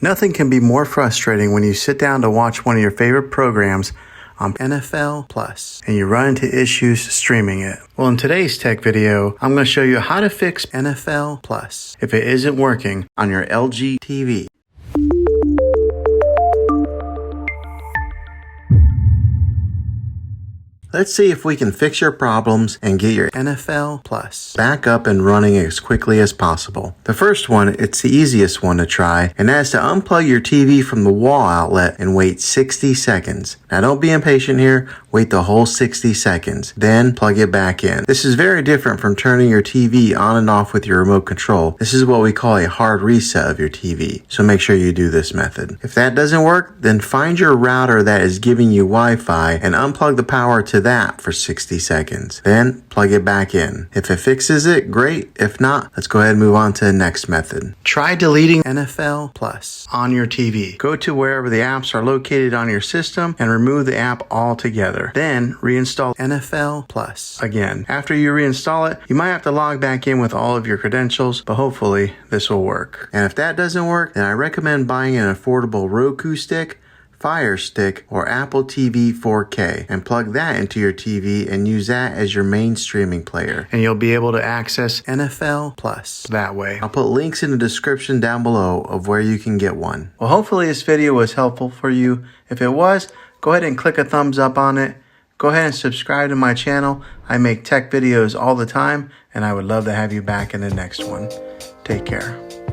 Nothing can be more frustrating when you sit down to watch one of your favorite programs on NFL Plus and you run into issues streaming it. Well, in today's tech video, I'm going to show you how to fix NFL Plus if it isn't working on your LG TV. Let's see if we can fix your problems and get your NFL Plus back up and running as quickly as possible. The first one, it's the easiest one to try, and that is to unplug your TV from the wall outlet and wait 60 seconds. Now don't be impatient here, wait the whole 60 seconds, then plug it back in. This is very different from turning your TV on and off with your remote control. This is what we call a hard reset of your TV, so make sure you do this method. If that doesn't work, then find your router that is giving you Wi-Fi and unplug the power to that for 60 seconds. Then plug it back in. If it fixes it, great. If not, let's go ahead and move on to the next method. Try deleting NFL Plus on your TV. Go to wherever the apps are located on your system and remove the app altogether. Then reinstall NFL Plus again. After you reinstall it, you might have to log back in with all of your credentials, but hopefully this will work. And if that doesn't work, then I recommend buying an affordable Roku stick, Fire Stick, or Apple TV 4K and plug that into your TV and use that as your main streaming player. And you'll be able to access NFL Plus that way. I'll put links in the description down below of where you can get one. Well, hopefully this video was helpful for you. If it was, go ahead and click a thumbs up on it. Go ahead and subscribe to my channel. I make tech videos all the time, and I would love to have you back in the next one. Take care.